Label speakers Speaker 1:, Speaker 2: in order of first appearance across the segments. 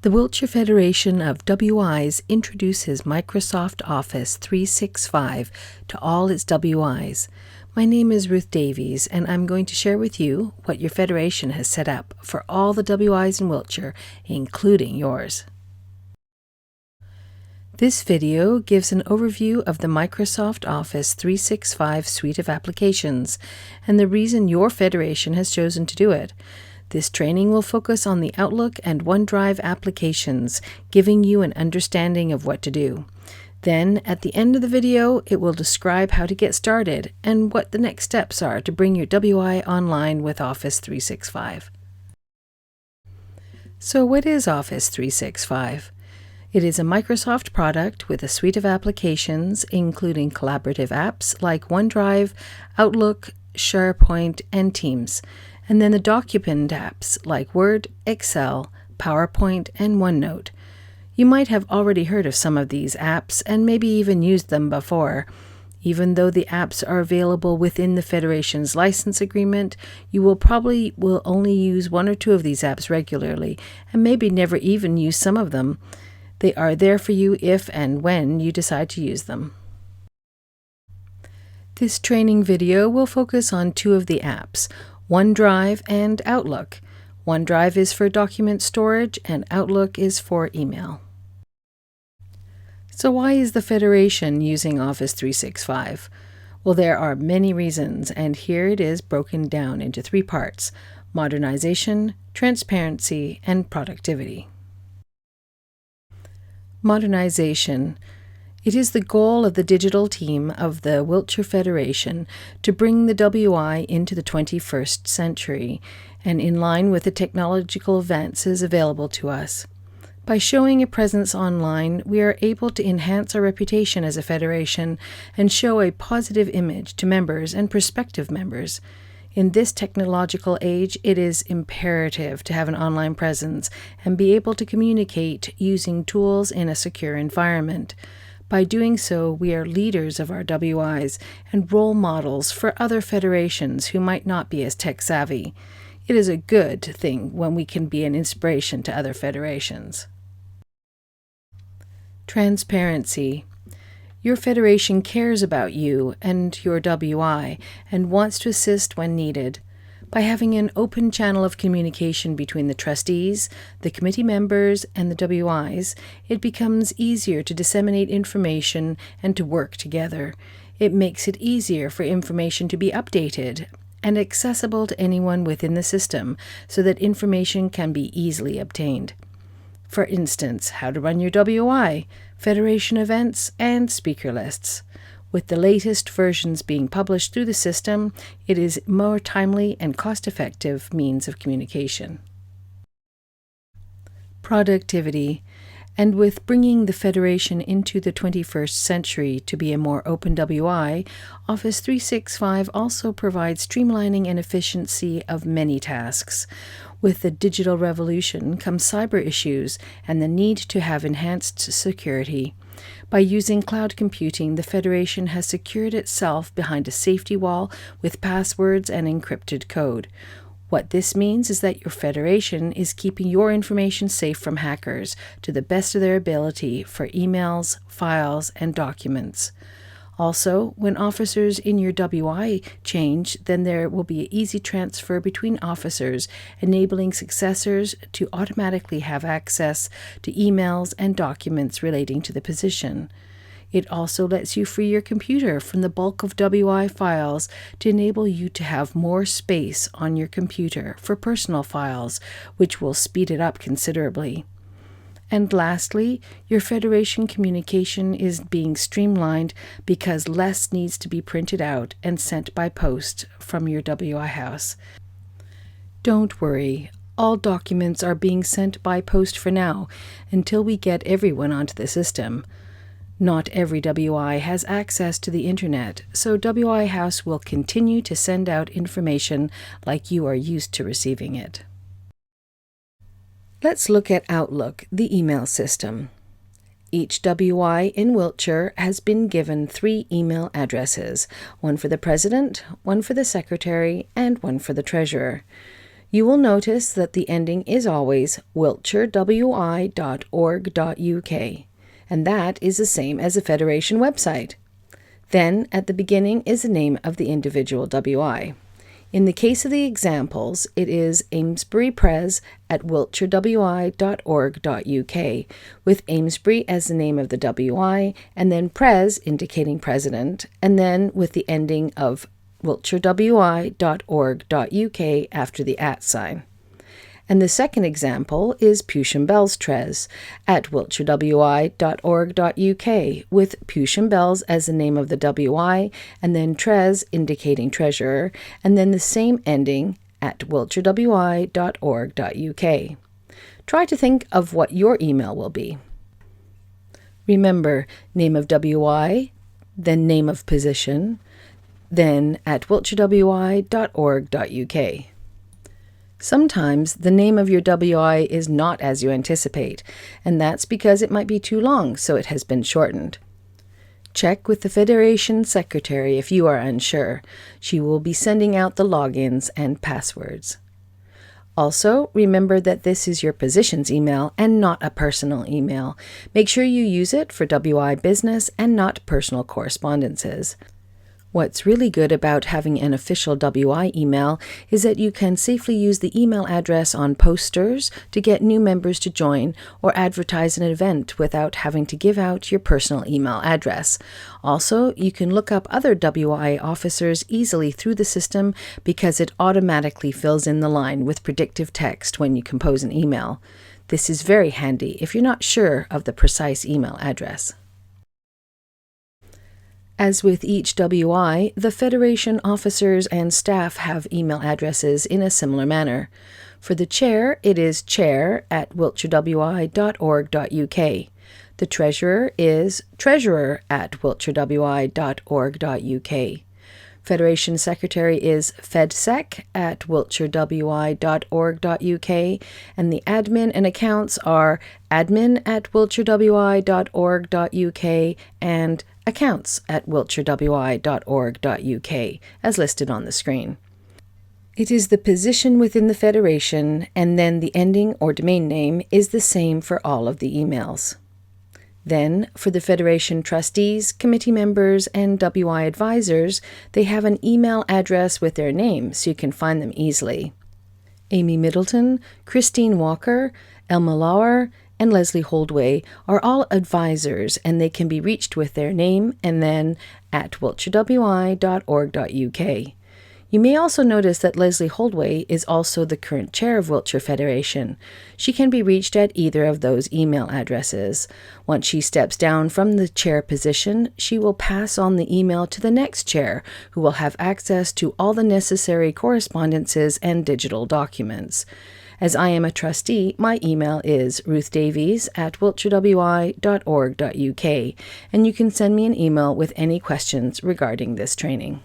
Speaker 1: The Wiltshire Federation of WIs introduces Microsoft Office 365 to all its WIs. My name is Ruth Davies, and I'm going to share with you what your Federation has set up for all the WIs in Wiltshire, including yours. This video gives an overview of the Microsoft Office 365 suite of applications and the reason your Federation has chosen to do it. This training will focus on the Outlook and OneDrive applications, giving you an understanding of what to do. Then, at the end of the video, it will describe how to get started and what the next steps are to bring your WI online with Office 365. So what is Office 365? It is a Microsoft product with a suite of applications, including collaborative apps like OneDrive, Outlook, SharePoint, and Teams, and then the document apps like Word, Excel, PowerPoint, and OneNote. You might have already heard of some of these apps and maybe even used them before. Even though the apps are available within the Federation's license agreement, you will probably only use one or two of these apps regularly and maybe never even use some of them. They are there for you if and when you decide to use them. This training video will focus on two of the apps, OneDrive and Outlook. OneDrive is for document storage and Outlook is for email. So why is the Federation using Office 365? Well, there are many reasons, and here it is broken down into three parts: modernization, transparency, and productivity. Modernization. It is the goal of the digital team of the Wiltshire Federation to bring the WI into the 21st century and in line with the technological advances available to us. By showing a presence online, we are able to enhance our reputation as a federation and show a positive image to members and prospective members. In this technological age, it is imperative to have an online presence and be able to communicate using tools in a secure environment. By doing so, we are leaders of our WIs and role models for other federations who might not be as tech-savvy. It is a good thing when we can be an inspiration to other federations. Transparency. Your federation cares about you and your WI and wants to assist when needed. By having an open channel of communication between the trustees, the committee members, and the WIs, it becomes easier to disseminate information and to work together. It makes it easier for information to be updated and accessible to anyone within the system so that information can be easily obtained. For instance, how to run your WI, federation events, and speaker lists. With the latest versions being published through the system, it is a more timely and cost-effective means of communication. Productivity. And with bringing the Federation into the 21st century to be a more open WI, Office 365 also provides streamlining and efficiency of many tasks. With the digital revolution comes cyber issues and the need to have enhanced security. By using cloud computing, the Federation has secured itself behind a safety wall with passwords and encrypted code. What this means is that your Federation is keeping your information safe from hackers to the best of their ability for emails, files, and documents. Also, when officers in your WI change, then there will be an easy transfer between officers, enabling successors to automatically have access to emails and documents relating to the position. It also lets you free your computer from the bulk of WI files to enable you to have more space on your computer for personal files, which will speed it up considerably. And lastly, your Federation communication is being streamlined because less needs to be printed out and sent by post from your WI house. Don't worry, all documents are being sent by post for now until we get everyone onto the system. Not every WI has access to the internet, so WI House will continue to send out information like you are used to receiving it. Let's look at Outlook, the email system. Each WI in Wiltshire has been given 3 email addresses, one for the President, one for the Secretary, and one for the Treasurer. You will notice that the ending is always wiltshirewi.org.uk, and that is the same as the Federation website. Then, at the beginning is the name of the individual WI. In the case of the examples, it is amesburypres@wiltshirewi.org.uk, with Amesbury as the name of the WI, and then Pres indicating president, and then with the ending of wiltshirewi.org.uk after the @ sign. And the second example is Pewsham Bells Tres at wiltshirewi.org.uk, with Pewsham Bells as the name of the WI, and then Tres indicating treasurer, and then the same ending at wiltshirewi.org.uk. Try to think of what your email will be. Remember, name of WI, then name of position, then at wiltshirewi.org.uk. Sometimes the name of your WI is not as you anticipate, and that's because it might be too long, so it has been shortened. Check with the Federation Secretary if you are unsure. She will be sending out the logins and passwords. Also, remember that this is your positions email and not a personal email. Make sure you use it for WI business and not personal correspondences. What's really good about having an official WI email is that you can safely use the email address on posters to get new members to join or advertise an event without having to give out your personal email address. Also, you can look up other WI officers easily through the system because it automatically fills in the line with predictive text when you compose an email. This is very handy if you're not sure of the precise email address. As with each WI, the Federation officers and staff have email addresses in a similar manner. For the chair, it is chair@wiltshirewi.org.uk. The treasurer is treasurer@wiltshirewi.org.uk. Federation secretary is fedsec@wiltshirewi.org.uk, and the admin and accounts are admin@wiltshirewi.org.uk and accounts@wiltshirewi.org.uk, as listed on the screen. It is the position within the Federation, and then the ending or domain name is the same for all of the emails. Then, for the Federation trustees, committee members, and WI advisors, they have an email address with their name so you can find them easily. Amy Middleton, Christine Walker, Elma Lauer, and Leslie Holdway are all advisors, and they can be reached with their name and then at wiltshirewi.org.uk. You may also notice that Leslie Holdway is also the current chair of Wiltshire Federation. She can be reached at either of those email addresses. Once she steps down from the chair position, she will pass on the email to the next chair, who will have access to all the necessary correspondences and digital documents. As I am a trustee, my email is ruthdavies@wiltshirewi.org.uk, and you can send me an email with any questions regarding this training.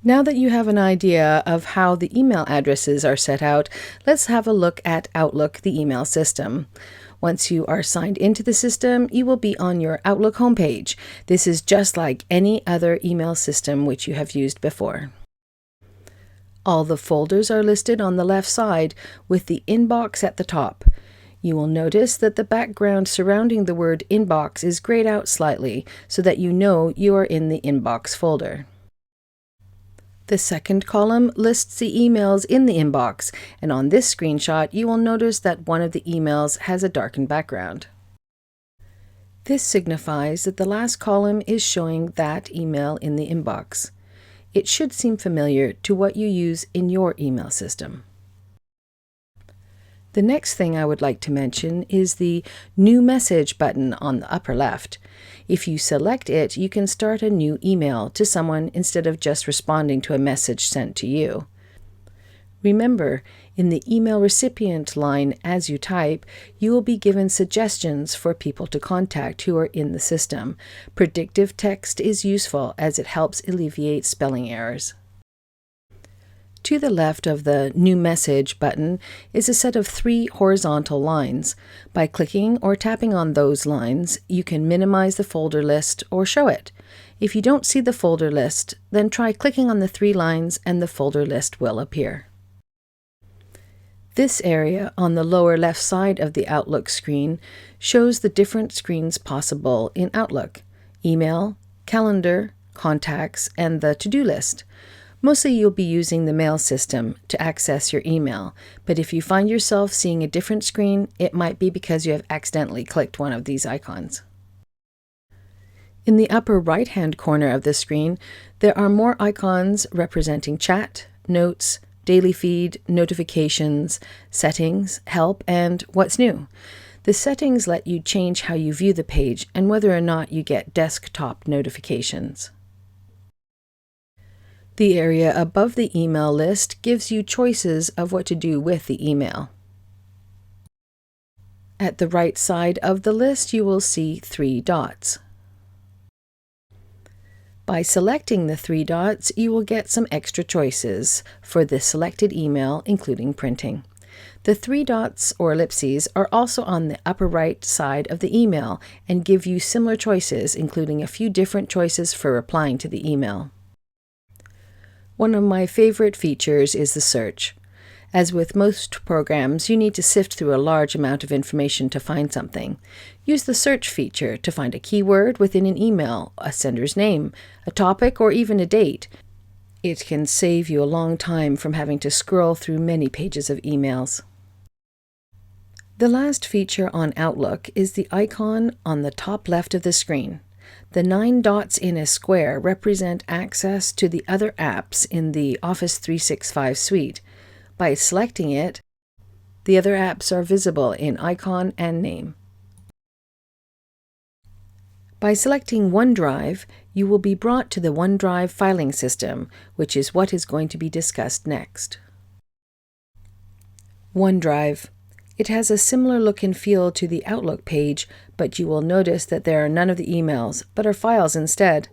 Speaker 1: Now that you have an idea of how the email addresses are set out, let's have a look at Outlook, the email system. Once you are signed into the system, you will be on your Outlook homepage. This is just like any other email system which you have used before. All the folders are listed on the left side with the inbox at the top. You will notice that the background surrounding the word inbox is grayed out slightly so that you know you are in the inbox folder. The second column lists the emails in the inbox, and on this screenshot you will notice that one of the emails has a darkened background. This signifies that the last column is showing that email in the inbox. It should seem familiar to what you use in your email system. The next thing I would like to mention is the New Message button on the upper left. If you select it, you can start a new email to someone instead of just responding to a message sent to you. Remember, in the email recipient line as you type, you will be given suggestions for people to contact who are in the system. Predictive text is useful as it helps alleviate spelling errors. To the left of the New Message button is a set of 3 horizontal lines. By clicking or tapping on those lines, you can minimize the folder list or show it. If you don't see the folder list, then try clicking on the 3 lines and the folder list will appear. This area on the lower left side of the Outlook screen shows the different screens possible in Outlook: email, calendar, contacts, and the to-do list. Mostly you'll be using the mail system to access your email, but if you find yourself seeing a different screen, it might be because you have accidentally clicked one of these icons. In the upper right-hand corner of the screen, there are more icons representing chat, notes, daily feed, notifications, settings, help, and what's new. The settings let you change how you view the page and whether or not you get desktop notifications. The area above the email list gives you choices of what to do with the email. At the right side of the list, you will see 3 dots. By selecting the 3 dots, you will get some extra choices for the selected email, including printing. The 3 dots or ellipses are also on the upper right side of the email and give you similar choices, including a few different choices for replying to the email. One of my favorite features is the search. As with most programs, you need to sift through a large amount of information to find something. Use the search feature to find a keyword within an email, a sender's name, a topic, or even a date. It can save you a long time from having to scroll through many pages of emails. The last feature on Outlook is the icon on the top left of the screen. The 9 dots in a square represent access to the other apps in the Office 365 suite. By selecting it, the other apps are visible in icon and name. By selecting OneDrive, you will be brought to the OneDrive filing system, which is what is going to be discussed next. OneDrive. It has a similar look and feel to the Outlook page, but you will notice that there are none of the emails, but are files instead.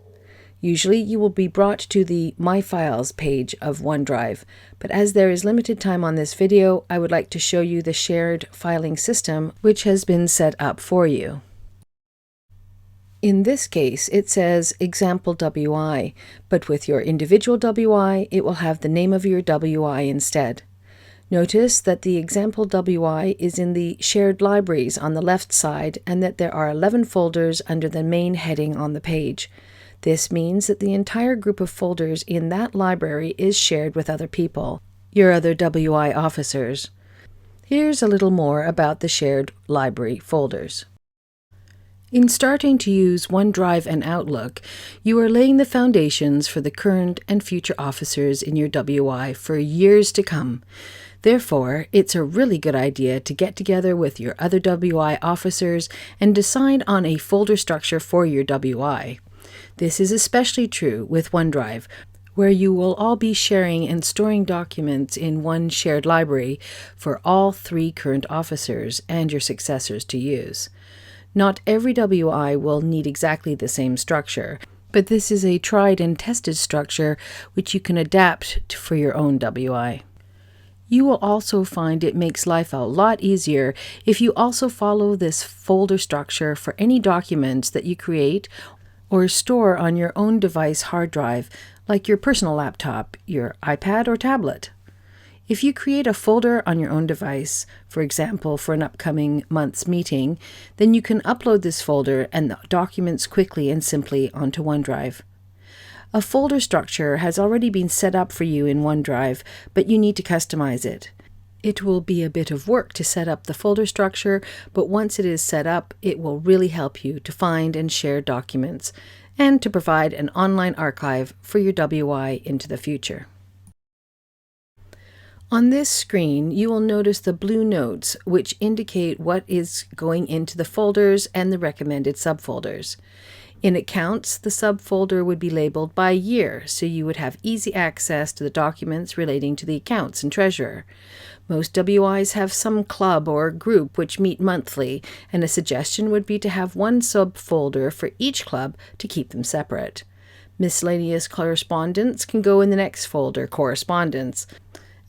Speaker 1: Usually you will be brought to the My Files page of OneDrive, but as there is limited time on this video, I would like to show you the shared filing system which has been set up for you. In this case, it says Example WI, but with your individual WI, it will have the name of your WI instead. Notice that the Example WI is in the Shared Libraries on the left side and that there are 11 folders under the main heading on the page. This means that the entire group of folders in that library is shared with other people, your other WI officers. Here's a little more about the shared library folders. In starting to use OneDrive and Outlook, you are laying the foundations for the current and future officers in your WI for years to come. Therefore, it's a really good idea to get together with your other WI officers and decide on a folder structure for your WI. This is especially true with OneDrive, where you will all be sharing and storing documents in one shared library for all 3 current officers and your successors to use. Not every WI will need exactly the same structure, but this is a tried and tested structure which you can adapt for your own WI. You will also find it makes life a lot easier if you also follow this folder structure for any documents that you create or store on your own device hard drive, like your personal laptop, your iPad, or tablet. If you create a folder on your own device, for example, for an upcoming month's meeting, then you can upload this folder and the documents quickly and simply onto OneDrive. A folder structure has already been set up for you in OneDrive, but you need to customize it. It will be a bit of work to set up the folder structure, but once it is set up, it will really help you to find and share documents and to provide an online archive for your WI into the future. On this screen, you will notice the blue notes, which indicate what is going into the folders and the recommended subfolders. In Accounts, the subfolder would be labeled by year, so you would have easy access to the documents relating to the accounts and treasurer. Most WIs have some club or group which meet monthly, and a suggestion would be to have one subfolder for each club to keep them separate. Miscellaneous correspondence can go in the next folder, Correspondence.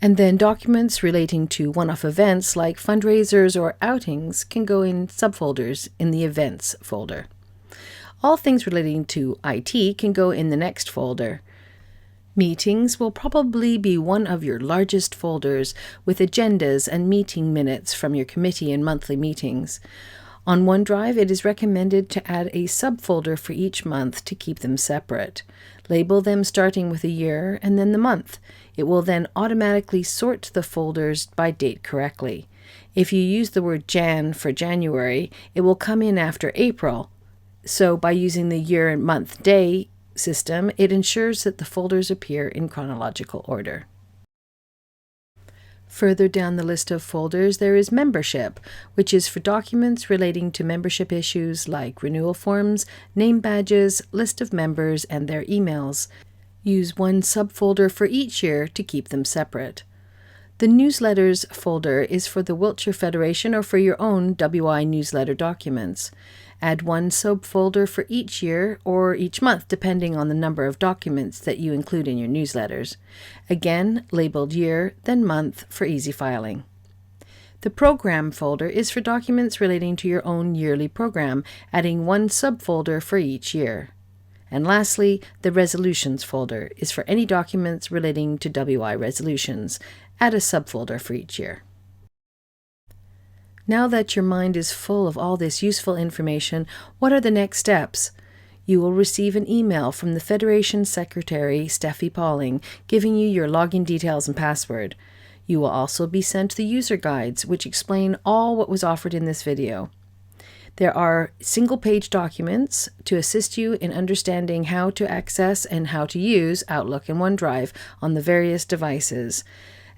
Speaker 1: And then documents relating to one-off events like fundraisers or outings can go in subfolders in the Events folder. All things relating to IT can go in the next folder. Meetings will probably be one of your largest folders, with agendas and meeting minutes from your committee and monthly meetings. On OneDrive, it is recommended to add a subfolder for each month to keep them separate. Label them starting with a year and then the month. It will then automatically sort the folders by date correctly. If you use the word Jan for January, it will come in after April. So by using the year and month day system, it ensures that the folders appear in chronological order. Further down the list of folders, there is Membership, which is for documents relating to membership issues like renewal forms, name badges, list of members, and their emails. Use one subfolder for each year to keep them separate. The Newsletters folder is for the Wiltshire Federation or for your own WI newsletter documents. Add one subfolder for each year or each month, depending on the number of documents that you include in your newsletters. Again, labeled year, then month for easy filing. The Program folder is for documents relating to your own yearly program, adding one subfolder for each year. And lastly, the Resolutions folder is for any documents relating to WI resolutions. Add a subfolder for each year. Now that your mind is full of all this useful information, what are the next steps? You will receive an email from the Federation Secretary, Steffi Pauling, giving you your login details and password. You will also be sent the user guides, which explain all what was offered in this video. There are single-page documents to assist you in understanding how to access and how to use Outlook and OneDrive on the various devices.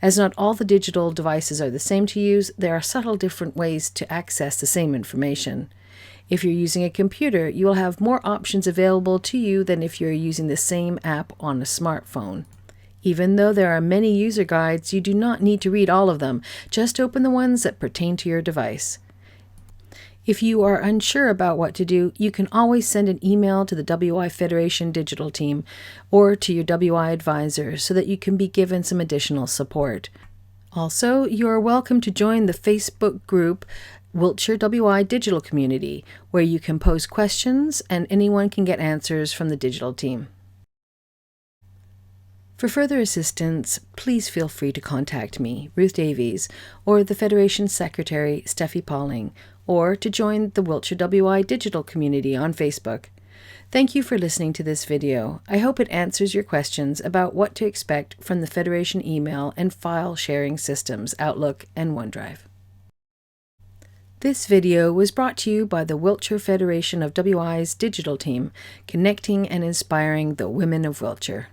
Speaker 1: As not all the digital devices are the same to use, there are subtle different ways to access the same information. If you're using a computer, you will have more options available to you than if you're using the same app on a smartphone. Even though there are many user guides, you do not need to read all of them. Just open the ones that pertain to your device. If you are unsure about what to do, you can always send an email to the WI Federation digital team or to your WI advisor so that you can be given some additional support. Also, you are welcome to join the Facebook group Wiltshire WI Digital Community, where you can post questions and anyone can get answers from the digital team. For further assistance, please feel free to contact me, Ruth Davies, or the Federation Secretary, Steffi Pauling, or to join the Wiltshire WI Digital Community on Facebook. Thank you for listening to this video. I hope it answers your questions about what to expect from the Federation email and file sharing systems, Outlook and OneDrive. This video was brought to you by the Wiltshire Federation of WI's digital team, connecting and inspiring the women of Wiltshire.